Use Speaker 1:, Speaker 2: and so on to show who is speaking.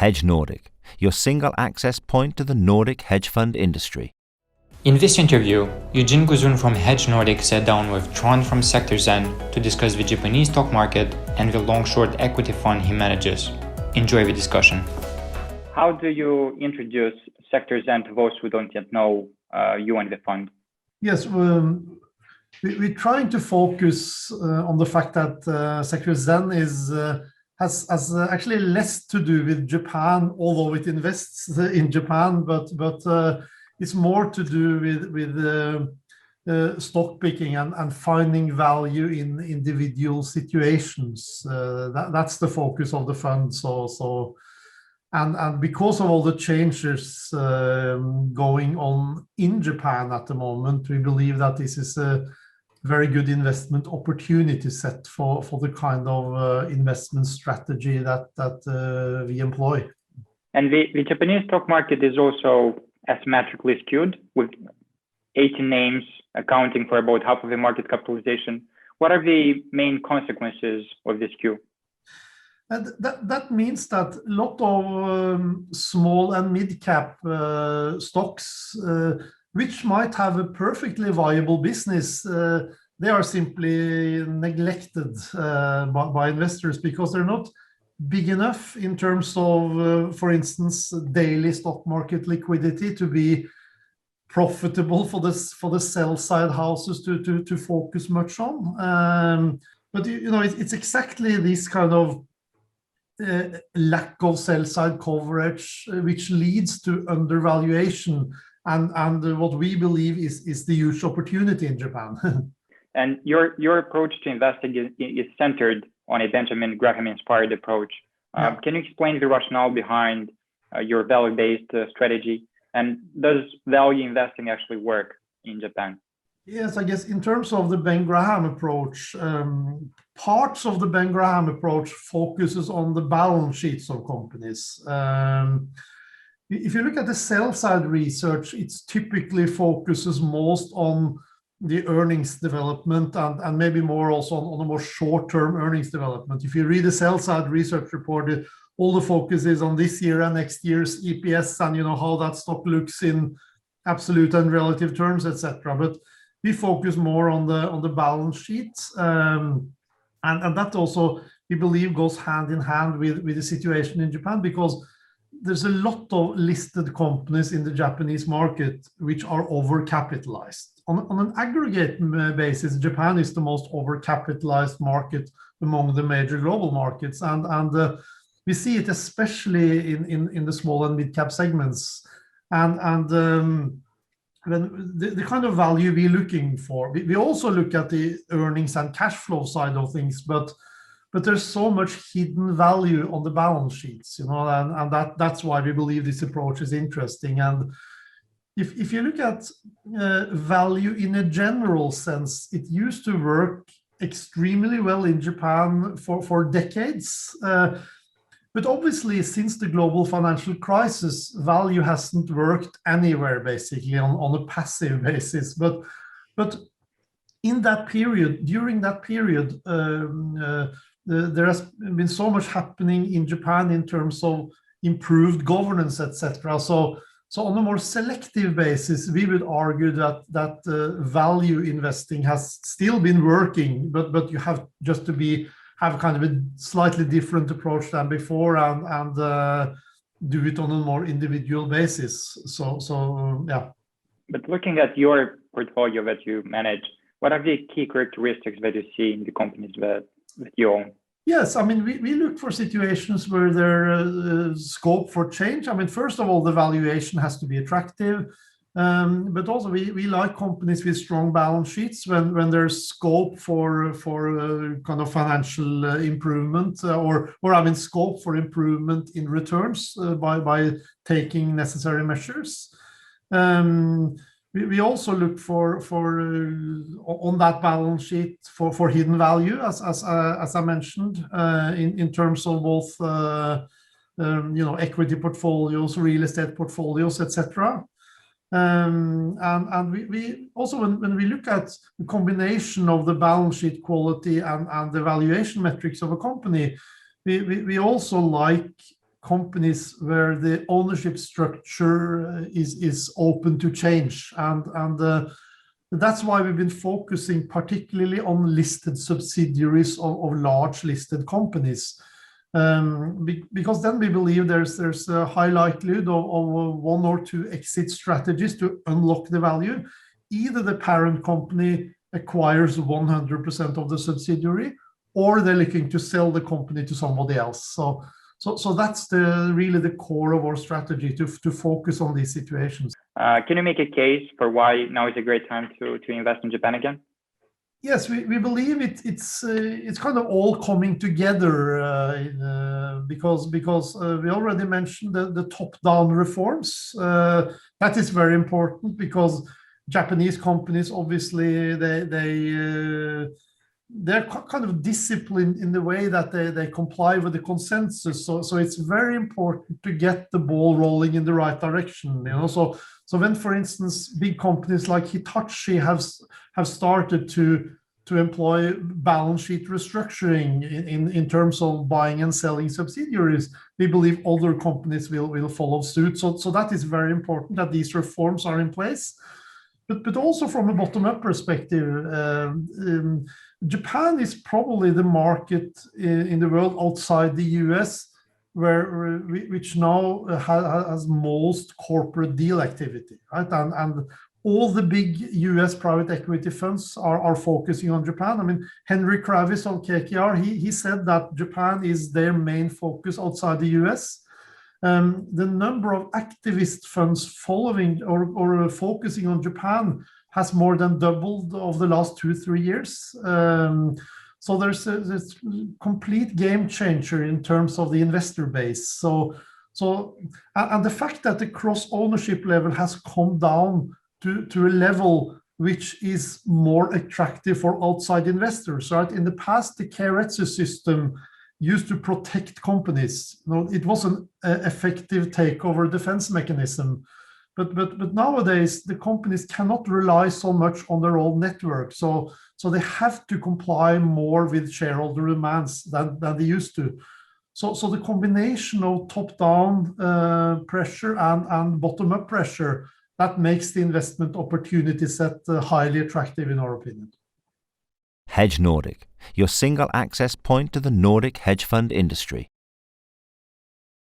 Speaker 1: Hedge Nordic, your single access point to the Nordic hedge fund industry.
Speaker 2: In this interview, Eugene Guzun from Hedge Nordic sat down with Trond from Sector Zen to discuss the Japanese stock market and the long-short equity fund he manages. Enjoy the discussion.
Speaker 3: How do you introduce Sector Zen to those who don't yet know you and the fund?
Speaker 4: Yes, we're trying to focus on the fact that Sector Zen has actually less to do with Japan, although it invests in Japan, but it's more to do with stock picking and finding value in individual situations. That's the focus of the fund. And because of all the changes going on in Japan at the moment, we believe that this is a very good investment opportunity set for the kind of investment strategy that we employ.
Speaker 3: And the Japanese stock market is also asymmetrically skewed, with 80 names accounting for about half of the market capitalization. What are the main consequences of this skew?
Speaker 4: And that means that a lot of small and mid-cap stocks, which might have a perfectly viable business, they are simply neglected by investors because they're not big enough in terms of, for instance, daily stock market liquidity to be profitable for the sell side houses to focus much on. But it's exactly this kind of lack of sell side coverage which leads to undervaluation and what we believe is the huge opportunity in Japan.
Speaker 3: And your approach to investing is centered on a Benjamin Graham-inspired approach. Can you explain the rationale behind your value-based strategy? And does value investing actually work in Japan?
Speaker 4: Yes, I guess in terms of the Ben Graham approach, parts of the Ben Graham approach focuses on the balance sheets of companies. If you look at the sell-side research, it typically focuses most on the earnings development and maybe more also on a more short-term earnings development. If you read the sell-side research report, all the focus is on this year and next year's EPS and how that stock looks in absolute and relative terms, etc. But we focus more on the balance sheets, and that also we believe goes hand in hand with the situation in Japan, because there's a lot of listed companies in the Japanese market which are overcapitalized. On an aggregate basis, Japan is the most overcapitalized market among the major global markets, and we see it especially in the small and mid-cap segments. And the kind of value we're looking for, we also look at the earnings and cash flow side of things, but there's so much hidden value on the balance sheets, and that's why we believe this approach is interesting. And if you look at value in a general sense, it used to work extremely well in Japan for decades. But obviously, since the global financial crisis, value hasn't worked anywhere, basically, on a passive basis. But in that period, during that period, there has been so much happening in Japan in terms of improved governance, etc. So on a more selective basis, we would argue that value investing has still been working, but you have just to have kind of a slightly different approach than before and do it on a more individual basis. So yeah.
Speaker 3: But looking at your portfolio that you manage, what are the key characteristics that you see in the companies that you own?
Speaker 4: Yes, I mean, we look for situations where there's scope for change. I mean, first of all, the valuation has to be attractive. But also we like companies with strong balance sheets when there's scope for kind of financial improvement or I mean scope for improvement in returns by taking necessary measures. We also look for on that balance sheet for hidden value as I mentioned in terms of both equity portfolios, real estate portfolios, etc. And we also, when we look at the combination of the balance sheet quality and the valuation metrics of a company, we also like companies where the ownership structure is open to change, and that's why we've been focusing particularly on listed subsidiaries of large listed companies, because then we believe there's a high likelihood of one or two exit strategies to unlock the value. Either the parent company acquires 100% of the subsidiary, or they're looking to sell the company to somebody else. So that's really the core of our strategy, to focus on these situations.
Speaker 3: Can you make a case for why now is a great time to invest in Japan again?
Speaker 4: Yes, we believe it's kind of all coming together, because we already mentioned the top-down reforms. That is very important because Japanese companies, obviously, they're kind of disciplined in the way that they comply with the consensus. So it's very important to get the ball rolling in the right direction. So when, for instance, big companies like Hitachi have started to employ balance sheet restructuring in terms of buying and selling subsidiaries, we believe other companies will follow suit. So that is very important that these reforms are in place. But also from a bottom-up perspective, Japan is probably the market in the world outside the US which now has most corporate deal activity, right? And all the big US private equity funds are focusing on Japan. I mean, Henry Kravis of KKR, he said that Japan is their main focus outside the US. The number of activist funds following or focusing on Japan has more than doubled over the last 2-3 years. So there's this complete game changer in terms of the investor base. And the fact that the cross ownership level has come down to a level which is more attractive for outside investors, right? In the past, the Keiretsu system used to protect companies. It was an effective takeover defense mechanism. But nowadays, the companies cannot rely so much on their own network. So they have to comply more with shareholder demands than they used to. So the combination of top-down pressure and bottom-up pressure, that makes the investment opportunity set highly attractive in our opinion.
Speaker 1: Hedge Nordic, your single access point to the Nordic hedge fund industry.